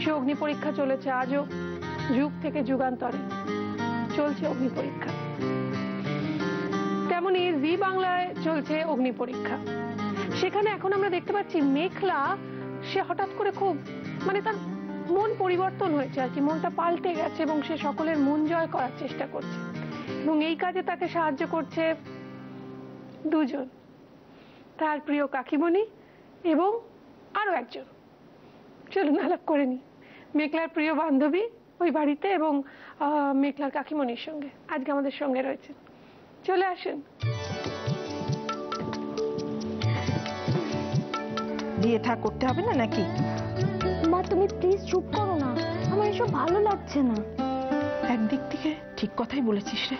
সে অগ্নি পরীক্ষা চলেছে আজও, যুগ থেকে যুগান্তরে চলছে অগ্নি পরীক্ষা। তেমনি জি বাংলায় চলছে অগ্নি পরীক্ষা। সেখানে এখন আমরা দেখতে পাচ্ছি মেঘলা সে হঠাৎ করে খুব মানে তার মন পরিবর্তন হয়েছে আর কি, মনটা পাল্টে গেছে এবং সে সকলের মন জয় করার চেষ্টা করছে এবং এই কাজে তাকে সাহায্য করছে দুজন, তার প্রিয় কাকিমণি এবং আরো একজন। চলুন আলাপ করে নি মেঘলার প্রিয় বান্ধবী ওই বাড়িতে এবং মেঘলার কাকিমণির সঙ্গে আজকে আমাদের সঙ্গে রয়েছে। চলে আসেন। বিয়ে থা করতে হবে না নাকি? মা তুমি প্লিজ চুপ করো না, আমার এসব ভালো লাগছে না। একদিক থেকে ঠিক কথাই বলেছিস রে।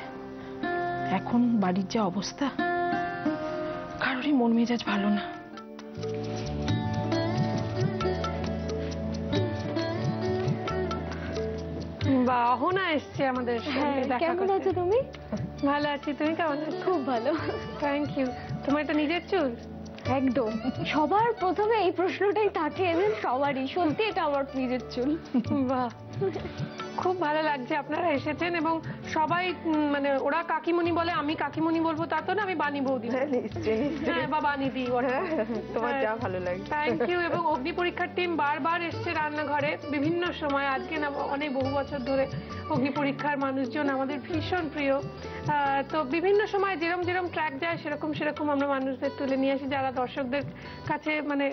এখন বাড়ির যা অবস্থা, কারোরই মন মেজাজ ভালো না। বাহনা এসছে আমাদের সঙ্গে দেখা করতে। কেমন আছো তুমি? ভালো আছি, তুমি কেমন আছো? খুব ভালো। Thank you. তোমার এটা নিজের চুল? একদম, সবার প্রথমে এই প্রশ্নটাই থাকে এদের সবারই। সত্যি এটা আমার নিজের চুল। বাহ, খুব ভালো লাগছে আপনারা এসেছেন এবং সবাই মানে ওরা কাকিমণি বলে, আমি কাকিমণি বলবো তা তো না, আমি বানি বৌদি। হ্যাঁ বা বানি দি, তোমার যা ভালো লাগে। Thank you. এবং অগ্নি পরীক্ষার টিম বারবার এসছে রান্নাঘরে বিভিন্ন সময়, আজকে না অনেক বহু বছর ধরে অগ্নি পরীক্ষার মানুষজন আমাদের ভীষণ প্রিয়। তো বিভিন্ন সময় যেরকম যেরকম ট্র্যাক যায় সেরকম সেরকম আমরা মানুষদের তুলে নিয়ে আসি যারা দর্শকদের কাছে মানে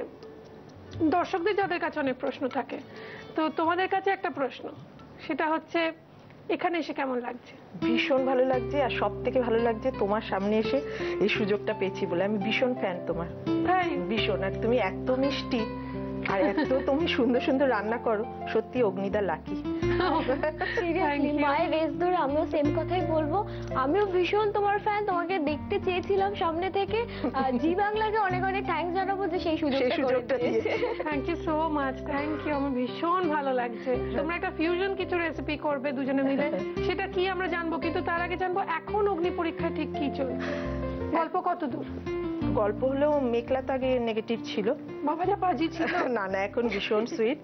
দর্শকদের যাদের কাছে অনেক প্রশ্ন থাকে। তো তোমাদের কাছে একটা প্রশ্ন, সেটা হচ্ছে এখানে এসে কেমন লাগছে? ভীষণ ভালো লাগছে, আর সব থেকে ভালো লাগছে তোমার সামনে এসে এই সুযোগটা পেয়েছি বলে। আমি ভীষণ ফ্যান তোমার, তাই? ভীষণ। আর তুমি এত মিষ্টি আর এত তুমি সুন্দর সুন্দর রান্না করো, সত্যি অগ্নিদা লাকি। সিরিয়াসলি মায়ের রেস ধরে আমিও সেম কথাই বলবো। আমিও ভীষণ তোমার ফ্যান, তোমাকে দেখতে চেয়েছিলাম সামনে থেকে। জি বাংলাকে অনেক অনেক থ্যাঙ্কস জানাবো যে সেই সুযোগটা দিয়েছে। Thank you so much, thank you. আমার ভীষণ ভালো লাগছে। তোমরা একটা ফিউশন কিছু রেসিপি করবে দুজনে মিলে, সেটা কি আমরা জানবো, কিন্তু তার আগে জানবো এখন অগ্নি পরীক্ষা ঠিক কি চলছে, গল্প কত দূর? গল্প হলেও মেঘলা তো আগে নেগেটিভ ছিল, বাবা যা পাজি ছিল। না না, এখন ভীষণ সুইট।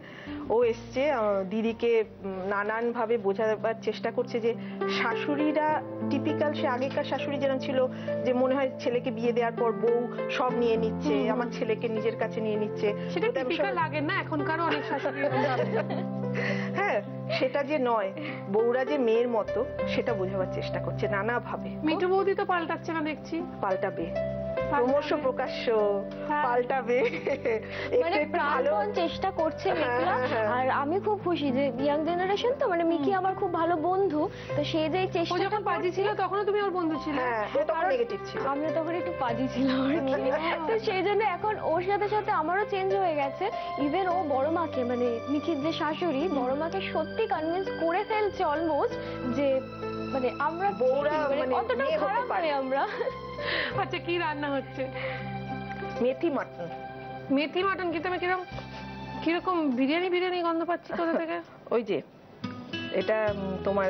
ও এসছে দিদিকে নানান ভাবে বোঝাবার চেষ্টা করছে যে শাশুড়িরা টিপিক্যাল, সে আগেকার শাশুড়ি যেরকম ছিল যে মনে হয় ছেলেকে বিয়ে দেওয়ার পর বউ সব নিয়ে নিচ্ছে, আমার ছেলেকে নিজের কাছে নিয়ে নিচ্ছে। সেটা টিপিক্যাল লাগে না, এখনকার অনেক শাশুড়ি। হ্যাঁ, সেটা যে নয়, বউরা যে মেয়ের মতো সেটা বোঝাবার চেষ্টা করছে নানা ভাবে। মিঠু বৌদি তো পাল্টাচ্ছে না দেখছি। পাল্টাবে, ক্রমশ প্রকাশ্য পাল্টাবে, মানে প্রাণপণ চেষ্টা করছে মেঘলা। আর আমি খুব খুশি যে ইয়াং জেনারেশন তো, মানে মিকি আমার খুব ভালো বন্ধু, তো সে যে চেষ্টা, ও যখন পাজি ছিল তখনও তুমি ওর বন্ধু ছিলে? হ্যাঁ, ও তখন নেগেটিভ ছিল, আমি তখন একটু পাজি ছিলাম আর কি। তো সেই জন্য এখন ওর সাথে সাথে আমারও চেঞ্জ হয়ে গেছে। ইভেন ও বড় মাকে, মানে মিকির যে শাশুড়ি, বড় মাকে সত্যি কনভিন্স করে ফেলছে অলমোস্ট যে মানে আমরা বউরা কতটা খারাপ পারি আমরা। আচ্ছা, কি রান্না হচ্ছে? মেথি মাটন। মেথি মাটন, কিন্তু আমি কিরকম বিরিয়ানি বিরিয়ানি গন্ধ পাচ্ছি কোথা থেকে? ওই যে এটা তোমার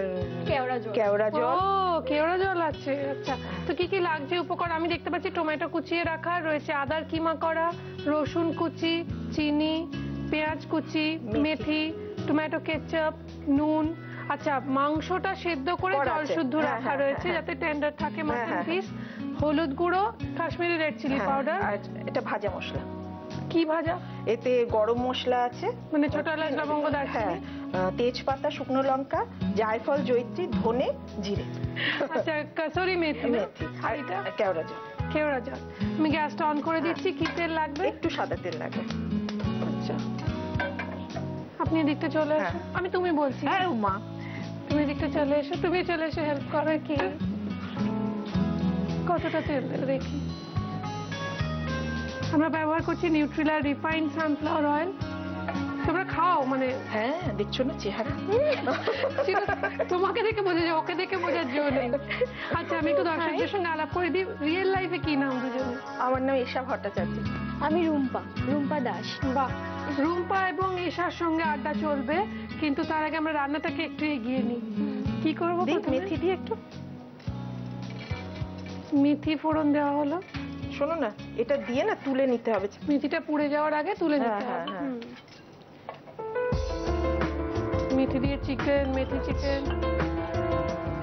কেওড়া জল। কেওড়া জল। ও, কেওড়া জল আছে। আচ্ছা, তো কি কি লাগছে উপকরণ? আমি দেখতে পাচ্ছি টমেটো কুচিয়ে রাখা রয়েছে, আদার কিমা করা, রসুন কুচি, চিনি, পেঁয়াজ কুচি, মেথি, টমেটো কেচাপ, নুন। আচ্ছা, মাংসটা সেদ্ধ করে জল শুদ্ধ রাখা রয়েছে যাতে টেন্ডার থাকে মাটন পিস, হলুদ গুঁড়ো, কাশ্মীরি রেড চিলি পাউডার। আর এটা ভাজা মশলা। কি ভাজা? এতে গরম মশলা আছে, মানে ছোট এলাচ, লবঙ্গ, দারচিনি, তেজপাতা, শুকনো লঙ্কা, জায়ফল, জয়িত্রী, ধনে, জিরে। আচ্ছা, কাসুরি মেথি। আর এটা কেওড়া জল। কেওড়া জল। আমি গ্যাসটা অন করে দিচ্ছি। কি তেল লাগবে? একটু সাদা তেল লাগবে। আচ্ছা, আপনি এদিকটা চলে আসুন। আমি তুমি বলছি। হ্যাঁ মা, তুমি এদিকটা চলে এসো, তুমি চলে এসে হেল্প করো। কি কতটা তেল দেখি। আমরা ব্যবহার করছি নিউট্রিলা রিফাইন্ড সানফ্লাওয়ার অয়েল। তোমরা খাও মানে? হ্যাঁ, দেখছো না চেহারা? তোমাকে দেখে বোঝা যায়, ওকে দেখে বোঝার জন্য নেই। আচ্ছা, আমি একটু দর্শকদের সঙ্গে আলাপ করে দিই। রিয়েল লাইফে কি নাম দুজনে? আমার নাম ঈশা ভট্টাচার্য। আমি রুম্পা, রুম্পা দাস। বাহ, রুম্পা এবং ঈশার সঙ্গে আড্ডা চলবে, কিন্তু তার আগে আমরা রান্নাটাকে একটু এগিয়ে নিই। কি করবো? মেথি দিয়ে একটু মেথি ফোড়ন দেওয়া হলো। শোনো না, এটা দিয়ে না তুলে নিতে হবে। মেথিটা পুড়ে যাওয়ার আগে তুলে নিতে হবে। মেথি দিয়ে চিকেন, মেথি চিকেন।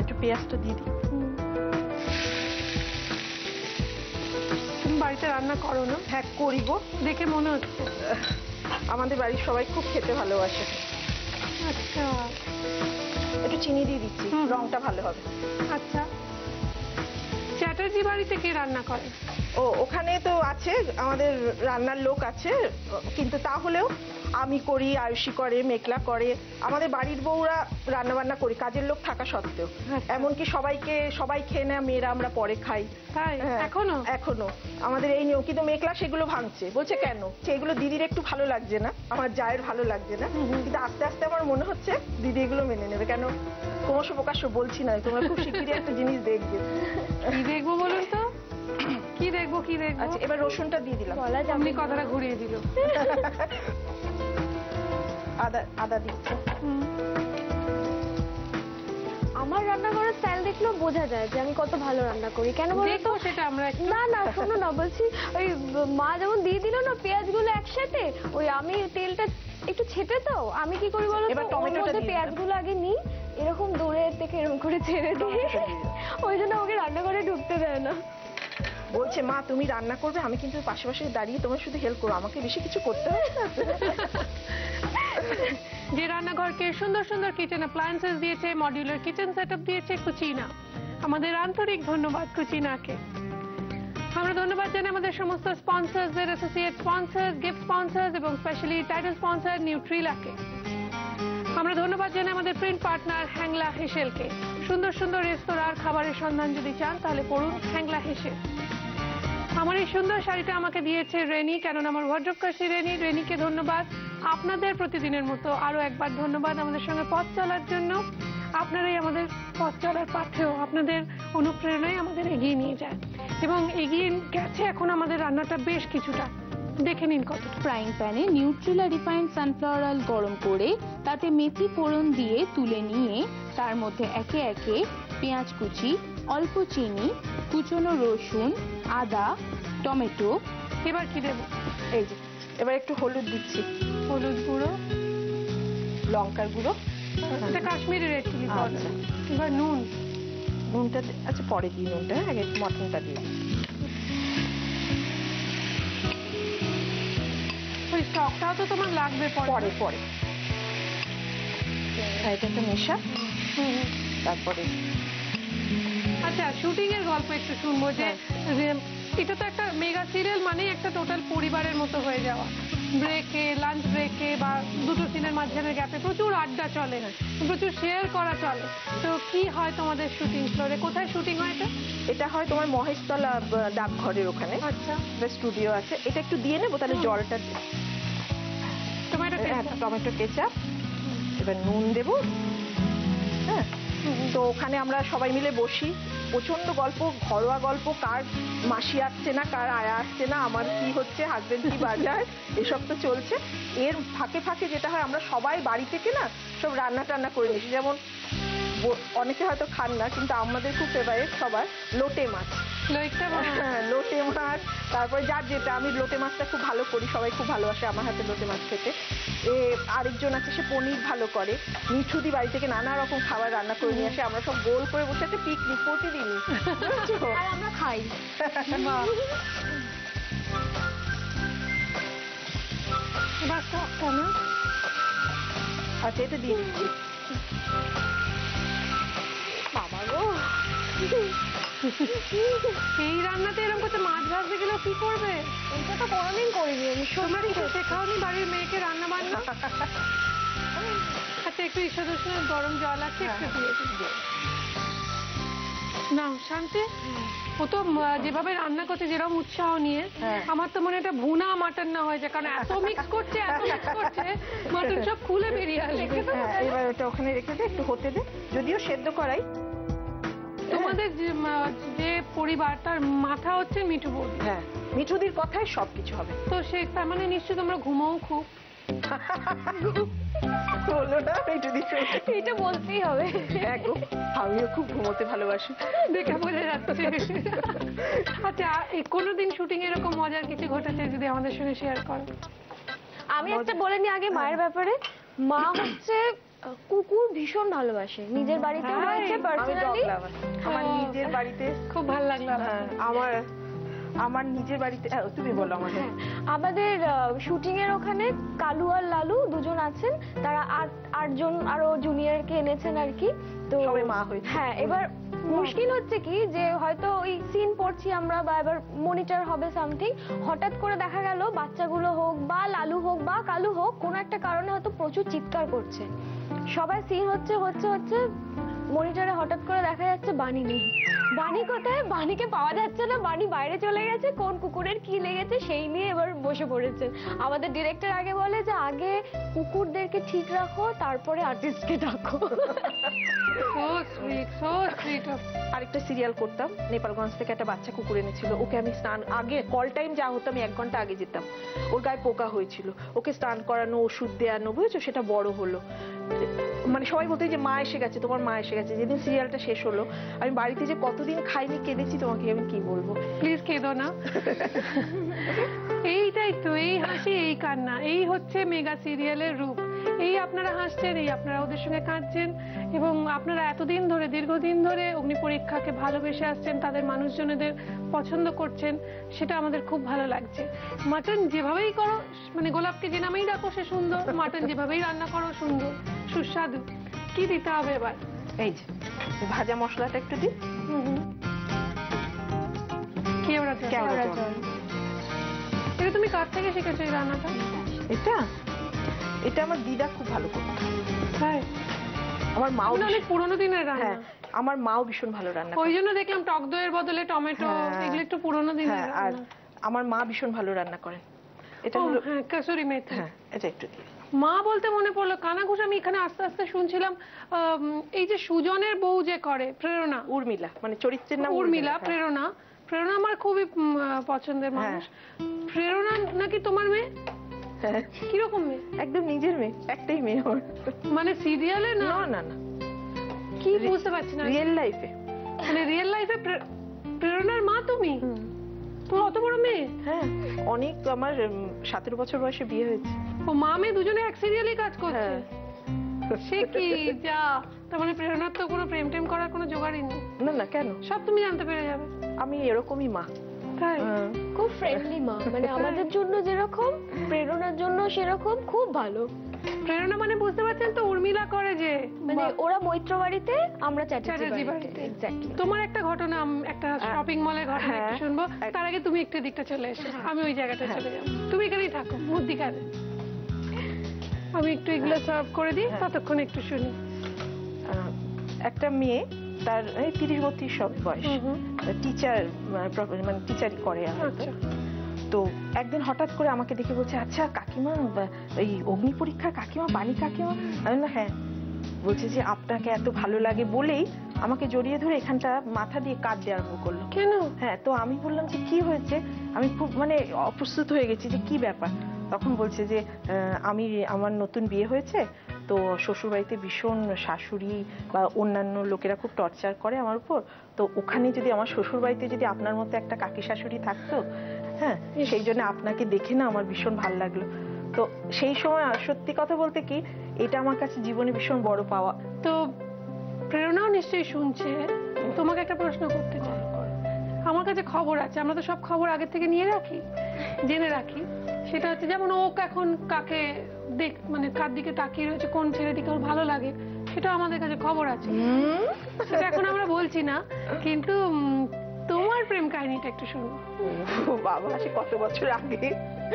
একটু পেঁয়াজটা দিয়ে দিই। তুমি বাড়িতে রান্না করো না? হ্যাঁ করি গো, দেখে মনে হচ্ছে। আমাদের বাড়ির সবাই খুব খেতে ভালোবাসে। আচ্ছা একটু চিনি দিয়ে দিচ্ছি, হুম। রংটা ভালো হবে। আচ্ছা, চ্যাটার্জি বাড়িতে কে রান্না করে? ও ওখানে তো আছে, আমাদের রান্নার লোক আছে, কিন্তু তাহলেও আমি করি, আয়ুষী করে, মেঘলা করে, আমাদের বাড়ির বউরা রান্না বান্না করি কাজের লোক থাকা সত্ত্বেও। আচ্ছা। এমনকি সবাই খেয়ে নেয়, মেয়েরা আমরা পরে খাই। তাই হ্যাঁ, এখনো? এখনো আমাদের এই নিয়ম। কিন্তু মেঘলা সেগুলো ভাঙছে, বলছে কেন, এগুলো দিদির একটু ভালো লাগছে না, আমার জায়ের ভালো লাগছে না। কিন্তু আস্তে আস্তে আমার মনে হচ্ছে দিদি এগুলো মেনে নেবে। কেন ক্রমশ প্রকাশ্য বলছি না, তোমরা খুব শিগগিরই একটা জিনিস দেখবে। কি দেখবো বলুন তো? কি দেখবো? আচ্ছা এবার রসুনটা দিয়ে দিলাম। বলা যাবে আপনি না। কথাটা ঘুরিয়ে দিল। আদা দিচ্ছি। আমার রান্না করার স্টাইল দেখলেও বোঝা যায় যে আমি কত ভালো রান্না করি। কেন বলো তো? দেখবো সেটা আমরা একটু। না না শোনো না, বলছি ওই মা যেমন দিয়ে দিল না পেঁয়াজগুলো একসাথে, ওই আমি তেলটা একটু ছেটে, তো আমি কি করি বলো তো, এবার ওর টমেটোটা মধ্যে দিয়ে দিলাম। পেঁয়াজগুলো আগে নিই, এরকম দূরে থেকে এরকম করে ছেড়ে দিই। টমেটোটা দিয়ে দিলাম। ওই জন্য ওকে রান্না করে ঢুকতে দেয় না। বলছে মা তুমি রান্না করবে, আমি কিন্তু পাশে পাশে দাঁড়িয়ে তোমার শুধু হেল্প করো, আমাকে বেশি কিছু করতে হবে না। যে রান্নাঘরকে সুন্দর সুন্দর কিচেন অ্যাপ্লায়েন্সেস দিয়েছে, মডিউলার কিচেন সেটআপ দিয়েছে কুচিনা, আমাদের আন্তরিক ধন্যবাদ কুচিনাকে। আমরা ধন্যবাদ জানাই আমাদের সমস্ত স্পন্সরসদের, অ্যাসোসিয়েট স্পন্সর, গিফট স্পন্সর এবং স্পেশালি টাইটেল স্পন্সর নিউট্রিলাকে। আমরা ধন্যবাদ জানাই আমাদের প্রিন্ট পার্টনার হ্যাংলা হেসেলকে। সুন্দর সুন্দর রেস্তোরাঁর খাবারের সন্ধান যদি চান তাহলে পড়ুন হ্যাংলা হেসেল। আমার এই সুন্দর শাড়িটা আমাকে দিয়েছে রেনি, কেননা আমার ভদ্রকাশী রেনিকে ধন্যবাদ। আপনাদের প্রতিদিনের মতো আরো একবার ধন্যবাদ আমাদের সঙ্গে পথ চলার জন্য। আপনারাই আমাদের পথ চলার পাথেও, আপনাদের অনুপ্রেরণায় আমাদের এগিয়ে নিয়ে যায় এবং এগিয়ে গেছে এখন আমাদের রান্নাটা বেশ কিছুটা। দেখে নিন কত। ফ্রাইং প্যানে নিউট্রিলা রিফাইন্ড সানফ্লাওয়ার অয়েল গরম করে তাতে মেথি ফোড়ন দিয়ে তুলে নিয়ে তার মধ্যে একে একে পেঁয়াজ কুচি, অল্প চিনি, কুচনো রসুন, আদা, টমেটো। এবার কি দেবো? এই যে এবার একটু হলুদ দিচ্ছি, হলুদ গুঁড়ো, লঙ্কার গুঁড়ো, এটা কাশ্মীরি রেড চিলি পাউডার। আচ্ছা। এবার নুন। নুনটা আচ্ছা পরে দিই, নুনটা আগে মটনটা দিই। ওই স্টকটাও তো তোমার লাগবে পরে পরে এটা একটা মেশা, তারপরে আচ্ছা, শুটিং এর গল্প একটু শুনবো যে এটা তো একটা মেগা সিরিয়াল, মানে একটা টোটাল পরিবারের মতো হয়ে যাওয়া। ব্রেকে, লাঞ্চ ব্রেকে বা দুটো সিনের মাঝখানে গ্যাপে প্রচুর আড্ডা চলে, প্রচুর শেয়ার করা চলে। তো কি হয় তোমাদের শুটিং ফ্লোরে? কোথায় শুটিং হয় এটা? এটা হয় তোমার মহেশতলা ডাকঘরের ওখানে, আচ্ছা, স্টুডিও আছে। এটা একটু দিয়ে নেবো তাহলে জলটা টমেটো টমেটো কেচাপ, এবার নুন দেবো। হ্যাঁ, তো ওখানে আমরা সবাই মিলে বসি, প্রচন্ড গল্প, ঘরোয়া গল্প, কার মাসি আসছে না, কার আয়া আসছে না, আমার কি হচ্ছে, হাজবেন্ড কি বাজার, এসব তো চলছে। এর ফাঁকে ফাঁকে যেটা হয়, আমরা সবাই বাড়ি থেকে না সব রান্না টান্না করে নিয়েছি। যেমন অনেকে হয়তো খান না, কিন্তু আমাদের খুব ফেভারিট সবার লোটে মাছ। হ্যাঁ, লোটে মাছ, তারপরে যার যেটা, আমি লোটে মাছটা খুব ভালো করি, সবাই খুব ভালোবাসে আমার হাতে লোটে মাছ খেতে। আরেকজন আছে সে পনির ভালো করে। মিঠুদি বাড়ি থেকে নানা রকম খাবার রান্না করে নিয়ে আসে, আমরা সব গোল করে বসে একটা পিকনিক প্রতিদিনই। আর আমরা খাই। এবার স্টকটা না, আচ্ছা এটা দিয়ে দিচ্ছি। বাবা গো, এই রান্নাতে এরকম করতে মাছ ভাজতে গেলেও কি করবে? এটা তো কোনোদিন করিনি আমি। তোমরা কিছু শেখাওনি বাড়ির মেয়েকে রান্না বান্না? আচ্ছা, একটু ঈষদ উষ্ণের গরম জল আছে, একটু দিয়ে দিই। না শান্তি, ও তো যেভাবে রান্না করছে, যেরকম উৎসাহ নিয়ে, আমার তো মনে হয় এটা ভুনা মাটন না হয়ে যায়, কারণ এত মিক্স করছে মাটন সব খুলে বেরিয়ে আসবে। এবার ওটা ওখানে রেখে দে, একটু হতে দে, যদিও সেদ্ধ করাই। তোমাদের যে পরিবার, তার মাথা হচ্ছে মিঠু বৌদি। হ্যাঁ, মিঠুদির কথায় সবকিছু হবে। তো সেই তার মানে নিশ্চয়ই তোমরা ঘুমাও খুব। বললো না মিঠুদি? এটা বলতেই হবে। হ্যাঁ গো, আমিও খুব ঘুমোতে ভালোবাসি, দেখে বোঝা যাচ্ছে। আচ্ছা, কোনোদিন শুটিং এরকম মজার কিছু ঘটেছে যদি আমাদের সঙ্গে শেয়ার করো? আমি একটা বলে নি আগে মায়ের ব্যাপারে। মা হচ্ছে কুকুর ভীষণ ভালোবাসে, নিজের বাড়িতে তাই? রয়েছে আমি ডগ পার্সোনালি। লাভার। আমার নিজের বাড়িতে খুব ভালো লাগলো আমার। আমার নিজের বাড়িতে তুমি বলো আমাকে। হ্যাঁ, আমাদের শুটিং এর ওখানে কালু আর লালু দুজন আছেন, তারা আটজন আরো জুনিয়রকে এনেছেন আর কি। তো সবাই মা হয়েছে। হ্যাঁ, এবার মুশকিল হচ্ছে কি যে হয়তো ওই সিন পড়ছি আমরা বা এবার মনিটর হবে সামথিং, হঠাৎ করে দেখা গেল বাচ্চাগুলো হোক বা লালু হোক বা কালু হোক কোনো একটা কারণে হয়তো প্রচুর চিৎকার করছে, সবাই সিন হচ্ছে মনিটরে হঠাৎ করে দেখা যাচ্ছে বানি নেই। বানি কোথায়? বানিকে পাওয়া যাচ্ছে না, বানি বাইরে চলে গেছে, কোন কুকুরের কি লেগেছে সেই নিয়ে এবার বসে পড়েছে। আমাদের ডিরেক্টর আগে বলে যে আগে কুকুরদেরকে ঠিক রাখো, তারপরে আর্টিস্টকে ডাকো। So sweet, so sweet of আরেকটা সিরিয়াল করতাম, নেপালগঞ্জ থেকে একটা বাচ্চা কুকুর এনেছিল, ওকে আমি স্নান আগে কল টাইম যা হতো আমি 1 ঘন্টা আগে যেতাম, ওর গায়ে পোকা হয়েছিল, ওকে স্নান করানো, ওষুধ দেওয়ানো, বুঝেছো, সেটা বড় হলো। মানে সবাই বলতে যে মা এসে গেছে, তোমার মা এসে গেছে। যেদিন সিরিয়ালটা শেষ হলো আমি বাড়িতে যে কতদিন খাইনি, কেঁদেছি তোমাকে আমি কি বলবো। প্লিজ কেঁদো না। এইটাই তো, এই হাসি এই কান্না, এই হচ্ছে মেগা সিরিয়ালের রূপ। এই আপনারা হাসছেন, এই আপনারা ওদের সঙ্গে কাঁদছেন, এবং আপনারা এতদিন ধরে, দীর্ঘদিন ধরে অগ্নিপরীক্ষাকে ভালোবেসে আসছেন, তাদের মানুষজনদের পছন্দ করছেন, সেটা আমাদের খুব ভালো লাগছে। মাটন যেভাবেই করো, মানে গোলাপকে যে নামেই ডাকো সে সুন্দর, মাটন যেভাবেই রান্না করো সুন্দর, সুস্বাদু। কি দিতে হবে এবার? এই যে ভাজা মশলাটা একটু দিই। কেওড়া জল। কেওড়া জল। এটা তুমি কার থেকে শিখেছো এই রান্নাটা? এটা আমার দিদা খুব ভালো করতো, তাই? আমার মাও এগুলো অনেক পুরোনো দিনের রান্না। হ্যাঁ, আমার মাও ভীষণ ভালো রান্না করে। ওই জন্য দেখলাম টক দইয়ের বদলে টমেটো, হ্যাঁ। এগুলো একটু পুরোনো দিনের হ্যাঁ, আর রান্না। আমার মা ভীষণ ভালো রান্না করেন। এটা ও, হলো, হ্যাঁ, কাসুরি মেথি। হ্যাঁ এটা একটু দিই। মা বলতে মনে পড়লো, কানাঘুষ আমি এখানে আস্তে আস্তে শুনছিলাম, এই যে সুজনের বউ যে করে, প্রেরণা, উর্মিলা, মানে চরিত্রের নাম উর্মিলা, হ্যাঁ। প্রেরণা। প্রেরণা আমার খুবই পছন্দের মানুষ। প্রেরণা নাকি তোমার মেয়ে? হ্যাঁ, কিরকম মেয়ে? একদম নিজের মেয়ে, একটাই মেয়ে আমার। মানে সিরিয়ালে না? না না না, কি বুঝতে পারছি না। রিয়েল লাইফে। মানে রিয়েল লাইফে প্রেরণার মা তুমি? তোমার অত বড় মেয়ে? হ্যাঁ, অনেক, আমার 17 বছর বয়সে বিয়ে হয়েছে। ও মা মেয়ে দুজনে এক সিরিয়ালে কাজ করছে? হ্যাঁ। সে কি যা! তার মানে প্রেরণার তো কোনো প্রেম টেম করার কোনো জোগাড়ই নেই, না না, কেন, সব তুমি জানতে পেরে যাবে। আমি এরকমই মা। তাই? হ্যাঁ। খুব ফ্রেন্ডলি মা, মানে আমাদের জন্য যেরকম প্রেরণার জন্য সেরকম, খুব ভালো। প্রেরণা মানে বুঝতে পারছেন তো, উর্মিলা করে যে, মানে ওরা মৈত্র বাড়িতে, আমরা চ্যাটার্জি চ্যাটার্জি বাড়িতে। বাড়িতে। এক্স্যাক্টলি। তোমার একটা ঘটনা, একটা শপিং মলের ঘটনা একটু হ্যাঁ। শুনবো। তার আগে তুমি একটু দিকটা চলে এসো, আমি ওই জায়গাটা চলে যাবো। তুমি এখানেই থাকো মধ্যিখানে, আমি একটু এগুলো সার্ভ করে দিই, ততক্ষণ একটু শুনি। একটা মেয়ে, তার 30-32 সব বয়স, টিচার, মানে টিচারই করে হয়তো। আচ্ছা। তো একদিন হঠাৎ করে আমাকে দেখে বলছে, আচ্ছা কাকিমা, এই অগ্নি পরীক্ষা কাকিমা, বাণী কাকিমা। আমি বললাম হ্যাঁ। বলছে যে আপনাকে এত ভালো লাগে বলেই আমাকে জড়িয়ে ধরে এখানটা মাথা দিয়ে কাঁদতে আরম্ভ করলো। কেন? হ্যাঁ, তো আমি বললাম যে কি হয়েছে, আমি খুব মানে অপ্রস্তুত হয়ে গেছি যে কি ব্যাপার। তখন বলছে যে আমার নতুন বিয়ে হয়েছে, তো শ্বশুরবাড়িতে ভীষণ শাশুড়ি বা অন্যান্য লোকেরা খুব টর্চার করে আমার উপর, তো ওখানে যদি আমার শ্বশুরবাড়িতে যদি আপনার মতো একটা কাকি শাশুড়ি থাকতো, হ্যাঁ, সেই জন্য আপনাকে দেখে না আমার ভীষণ ভালো লাগলো। তো সেই সময় সত্যি কথা বলতে কি, এটা আমার কাছে জীবনে ভীষণ বড় পাওয়া। তো প্রেরণাও নিশ্চয়ই শুনছে, তোমাকে একটা প্রশ্ন করতে চাই। আমার কাছে খবর আছে, আমরা তো সব খবর আগে থেকে নিয়ে রাখি, জেনে রাখি। সেটা হচ্ছে যেমন ও এখন কাকে মানে কার দিকে তাকিয়ে রয়েছে, কোন ছেলেটিকে ওর ভালো লাগে, সেটা আমাদের কাছে খবর আছে। সেটা এখন আমরা বলছি না, কিন্তু তোমার প্রেম কাহিনীটা একটু শুনো। ও বাবা, সে কত বছর আগে।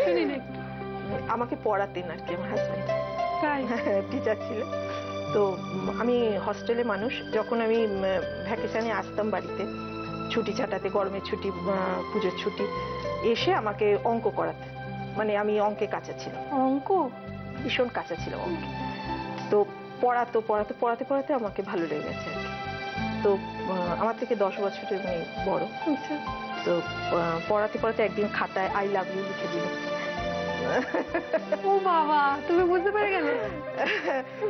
শুনি না একটু। আমাকে পড়াতেন আর কি আমার হাজবেন্ড, তাই? টিচার ছিল। তো আমি হস্টেলে মানুষ, যখন আমি ভ্যাকেশনে আসতাম বাড়িতে ছুটি ছাটাতে, গরমের ছুটি, পুজোর ছুটি, এসে আমাকে অঙ্ক করাতে, মানে আমি অঙ্কে কাঁচা ছিলাম, অঙ্ক ভীষণ কাঁচা ছিলাম অঙ্কে। তো পড়াতে পড়াতে পড়াতে আমাকে ভালো লেগে গেছে আর কি। তো আমার থেকে 10 বছরের মেয়ে বড়। আচ্ছা। তো পড়াতে পড়াতে একদিন খাতায় আই লাভ ইউ লিখে দিল। ও বাবা, তুমি বুঝতে পেরে গেলে?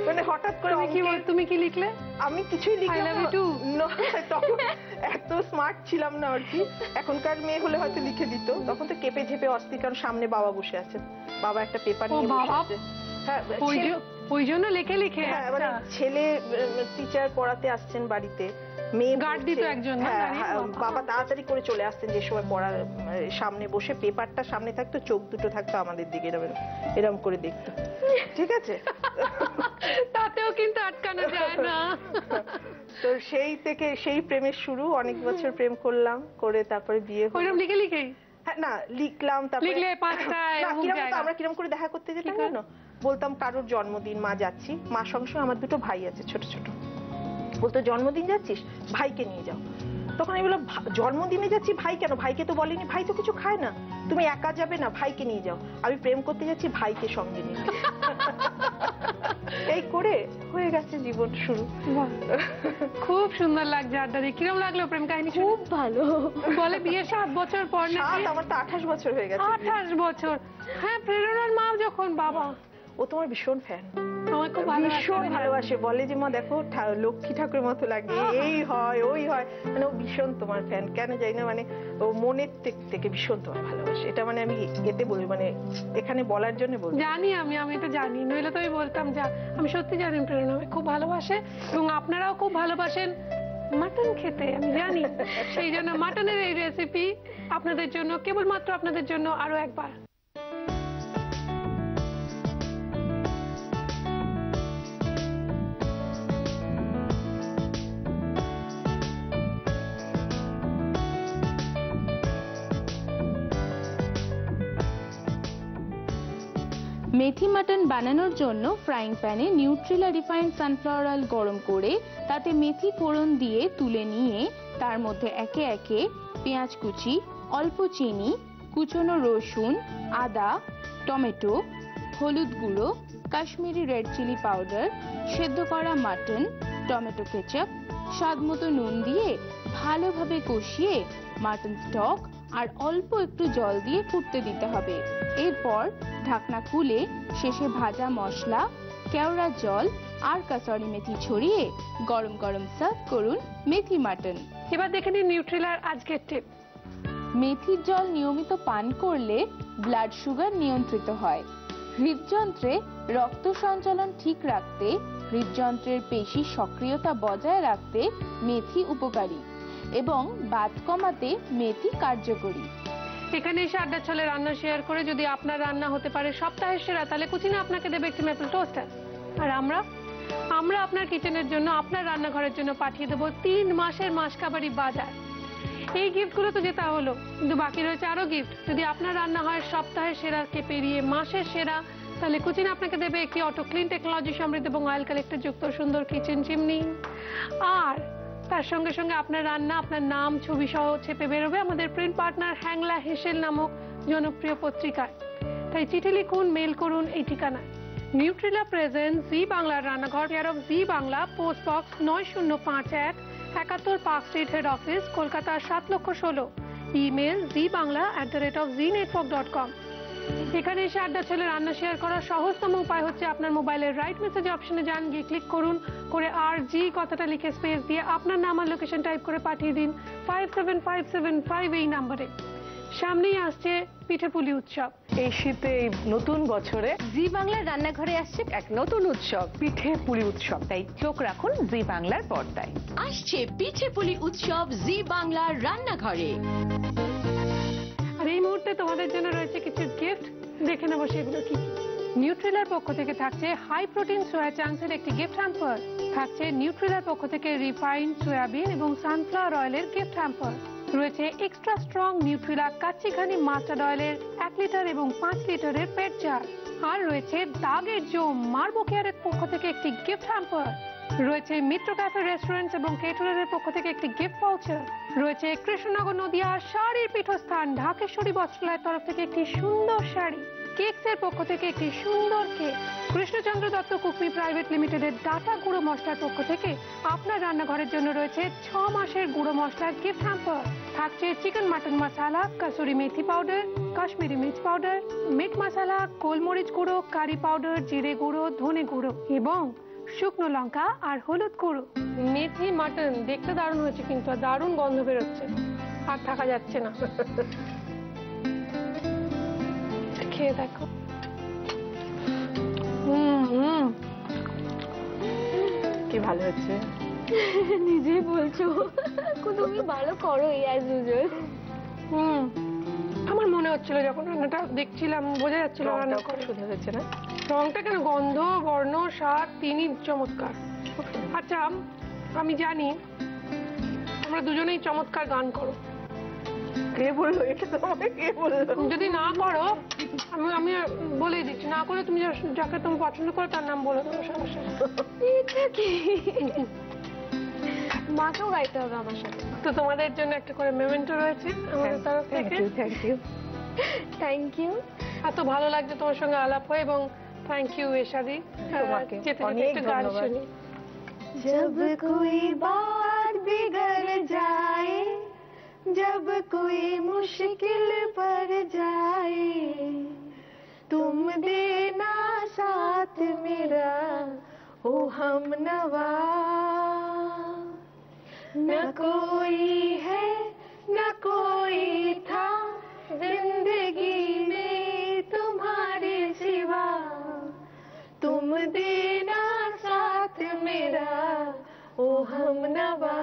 মানে হঠাৎ করে তুমি কি লিখলে? আমি কিছুই লিখলাম I love you too? না, তখন এত স্মার্ট ছিলাম না আর কি। এখনকার মেয়ে হলে হয়তো লিখে দিত, তখন তো কেঁপে ঝেপে অস্থির, কারণ সামনে বাবা বসে আছেন, বাবা একটা পেপার ও নিয়ে বসে বাবা। আছে। হ্যাঁ, ওই জন্য লিখে লিখে হ্যাঁ, মানে ছেলে টিচার পড়াতে আসছেন বাড়িতে, মেয়ে গার্ড দিত একজন, না? হ্যাঁ, দাঁড়িয়ে বাবা। বাবা তাড়াতাড়ি করে চলে আসতেন, যে সময় পড়ার সামনে বসে পেপারটা সামনে থাকতো, চোখ দুটো থাকতো আমাদের দিকে, এরম এরম করে দেখতো। ঠিক আছে, তাতেও কিন্তু আটকানো যায় না। তো সেই থেকে সেই প্রেমের শুরু, অনেক বছর প্রেম করলাম, করে তারপরে বিয়ে হলো। ওইরকম লিখে লিখে হ্যাঁ, না লিখলাম, তারপরে লিখলে 5টায় না, অমুক কিরম হতো, জায়গা। আমরা কিরম করে দেখা করতে যেতাম কি করে? জানো? বলতাম কারোর জন্মদিন, মা যাচ্ছি, মা সঙ্গে সঙ্গে, আমার দুটো ভাই আছে ছোট ছোট, বলতো জন্মদিন যাচ্ছিস, ভাইকে নিয়ে যাও। তখন আমি বললাম জন্মদিনে যাচ্ছি, ভাই কেন? ভাইকে তো বলিনি, ভাই তো কিছু খায় না, তুমি একা যাবে না, ভাইকে নিয়ে যাও। আমি প্রেম করতে যাচ্ছি, ভাইকে সঙ্গে নিয়ে। এই করে হয়ে গেছে জীবন শুরু। বাহ, খুব সুন্দর লাগছে আড্ডা দিয়ে। কিরম লাগলো প্রেম কাহিনী শুনে? খুব ভালো। বলে বিয়ে 7 বছর পর নাকি? আমার তো 28 বছর হয়ে গেছে। 28 বছর। হ্যাঁ, প্রেরণার মা যখন, বাবা ও তোমার ভীষণ ফ্যান, আমায় খুব ভালোবাসে। ভীষণ ভালোবাসে, বলে যে মা দেখো লক্ষ্মী ঠাকুরের মতো লাগে, এই হয় ওই হয়, মানে ও ভীষণ তোমার ফ্যান, কেন জানি না, মানে ও মনের থেকে ভীষণ তোমার ভালোবাসে। এটা মানে আমি এতে বলি, মানে এখানে বলার জন্য বলছি। জানি, আমি এটা জানি, নইলে তো আমি বলতাম। যা, আমি সত্যি জানি প্রেরণা আমায় খুব ভালোবাসে, এবং আপনারাও খুব ভালোবাসেন মাটন খেতে, আমি জানি। সেই জন্য মাটনের এই রেসিপি আপনাদের জন্য, কেবলমাত্র আপনাদের জন্য আরো একবার। মেথি মাটন বানানোর জন্য ফ্রাইং প্যানে নিউট্রিলা রিফাইন্ড সানফ্লাওয়ার অয়েল গরম করে তাতে মেথি ফোড়ন দিয়ে তুলে নিয়ে তার মধ্যে একে একে পেঁয়াজ কুচি, অল্প চিনি, কুচনো রসুন, আদা, টমেটো, হলুদ গুঁড়ো, কাশ্মীরি রেড চিলি পাউডার, সেদ্ধ করা মাটন, টমেটো কেচাপ, স্বাদমতো নুন দিয়ে ভালোভাবে কষিয়ে মাটন স্টক আর অল্প একটু জল দিয়ে ফুটতে দিতে হবে। এরপর ঢাকনা খুলে শেষে ভাজা মশলা, কেওড়া জল আর কাসুরি মেথি ছড়িয়ে গরম গরম সার্ভ করুন মেথি মাটন। এবার দেখে নিন নিউট্রিলার আজকের টিপ। মেথির জল নিয়মিত পান করলে ব্লাড সুগার নিয়ন্ত্রিত হয়। হৃদযন্ত্রে রক্ত সঞ্চালন ঠিক রাখতে, হৃদযন্ত্রের পেশি সক্রিয়তা বজায় রাখতে মেথি উপকারী এবং বাত কমাতে মেথি কার্যকরী। এখানে এসে আড্ডা চলে রান্না শেয়ার করে। যদি আপনার রান্না হতে পারে সপ্তাহের সেরা, তাহলে কুচিনা আপনাকে দেবে একটি ম্যাপল টোস্টার। আর আমরা আপনার কিচেনের জন্য, আপনার রান্নাঘরের জন্য পাঠিয়ে দেবো 3 মাসের মাসকাবারি বাজার। এই গিফটগুলো তো যেটা হলো, কিন্তু বাকি রয়েছে আরো গিফট। যদি আপনার রান্না হয় সপ্তাহের সেরাকে পেরিয়ে মাসের সেরা, তাহলে কুচিনা আপনাকে দেবে একটি অটো ক্লিন টেকনোলজি সমৃদ্ধ এবং অয়েল কালেক্টর যুক্ত সুন্দর কিচেন চিমনি। আর তার সঙ্গে সঙ্গে আপনার রান্না, আপনার নাম, ছবি সহ ছেপে বেরোবে আমাদের প্রিন্ট পার্টনার হ্যাংলা হেসেল নামক জনপ্রিয় পত্রিকায়। তাই চিঠি লিখুন, মেল করুন এই ঠিকানায়। নিউট্রিলা প্রেজেন্ট জি বাংলার রান্নাঘর, care of G Bangla, post box 9051, 71 park street, head office, Kolkata 7,16,000। Email zibangla@zenetwork.com। এখানে এসে আড্ডা ছেলে রান্না শেয়ার করার সহজতম উপায় হচ্ছে আপনার মোবাইলের রাইট মেসেজ অপশনে যান, গিয়ে ক্লিক করুন, করে RG কথাটা লিখে স্পেস দিয়ে আপনার নাম আর লোকেশন টাইপ করে পাঠিয়ে দিন 57575 এই নাম্বারে। সামনেই আসছে পিঠেপুলি উৎসব। এই শীতে, এই নতুন বছরে জি বাংলার রান্নাঘরে আসছে এক নতুন উৎসব, পিঠে পুলি উৎসব। তাই চোখ রাখুন জি বাংলার পর্দায়। আসছে পিঠেপুলি উৎসব জি বাংলার রান্নাঘরে। আর এই মুহূর্তে তোমাদের জন্য রয়েছে কিছু গিফট, দেখে নেবো সেগুলো কি। নিউট্রিলার পক্ষ থেকে থাকছে হাই প্রোটিন সোয়া চাংসের একটি গিফট হ্যাম্পার, থাকছে নিউট্রিলার পক্ষ থেকে রিফাইন্ড সয়াবিন এবং সানফ্লাওয়ার অয়েলের গিফট হ্যাম্পার, রয়েছে extra strong Nutrela kachi ghani mustard অয়েলের 1 লিটার এবং 5 লিটারের পেট জার, আর রয়েছে দাগের জোম মার্বো কেয়ারের পক্ষ থেকে একটি গিফট হ্যাম্পার, রয়েছে মিত্র ক্যাফে রেস্টুরেন্ট এবং কেটারারের পক্ষ থেকে একটি গিফট ভাউচার, রয়েছে কৃষ্ণনগর নদিয়া শাড়ির পীঠস্থান ঢাকেশ্বরী বস্ত্রালয়ের তরফ থেকে একটি সুন্দর শাড়ি, কেকস এর পক্ষ থেকে একটি সুন্দর কেক, কৃষ্ণচন্দ্র দত্ত কুকমি প্রাইভেট লিমিটেডের ডাটা গুঁড়ো মশলার পক্ষ থেকে আপনার রান্নাঘরের জন্য রয়েছে 6 মাসের গুঁড়ো মশলার গিফট হ্যাম্পার, থাকছে চিকেন মাটন মশলা, কাসুরি মেথি পাউডার, কাশ্মীরি মির্চ পাউডার, মিট মশলা, গোলমরিচ গুঁড়ো, কারি পাউডার, জিরে গুঁড়ো, ধনে গুঁড়ো এবং শুকনো লঙ্কা আর হলুদ গুঁড়ো। মেথি মাটন দেখতে দারুণ হয়েছে, কিন্তু দারুণ গন্ধ বেরোচ্ছে, আর থাকা যাচ্ছে না। খেয়ে দেখো। ভালো হচ্ছে। নিজেই বলছো। তুমি ভালো করো অ্যাজ ইউজুয়াল। আমার মনে হচ্ছিল যখন রান্নাটা দেখছিলাম, বোঝা যাচ্ছিল রান্না রংটাও খুব করে। সুন্দর হচ্ছে না? রংটা কেন, গন্ধ, বর্ণ, স্বাদ তিনই চমৎকার। আচ্ছা, আমি জানি তোমরা দুজনেই চমৎকার গান করো। কে বললো এটা তোমাকে? কে বললো? যদি না করো, আমি বলে দিচ্ছি, না করে তুমি যাকে তুমি পছন্দ করো তার নাম বলে দেবো, সমস্যা নেই। এটা কি? মাকেও গাইতে হবে আমার সাথে। তো তোমাদের জন্য একটা করে মেমেন্টো রয়েছে আমাদের তরফ থেকে। Thank you. Thank you. এত ভালো লাগছে তোমার সঙ্গে আলাপ হয়ে, এবং থ্যাংক ইউ এশাদি। তোমাকে যেতে যেতে অনেক একটু গান ধন্যবাদ। শুনি। जब कोई बात बिगड़ जाए, जब कोई मुश्किल पड़ जाए, तुम देना साथ मेरा ओ हमनवा। न कोई है न कोई था जिंदगी में तुम्हारे सिवा, तुम देना साथ मेरा ओ हमनवा।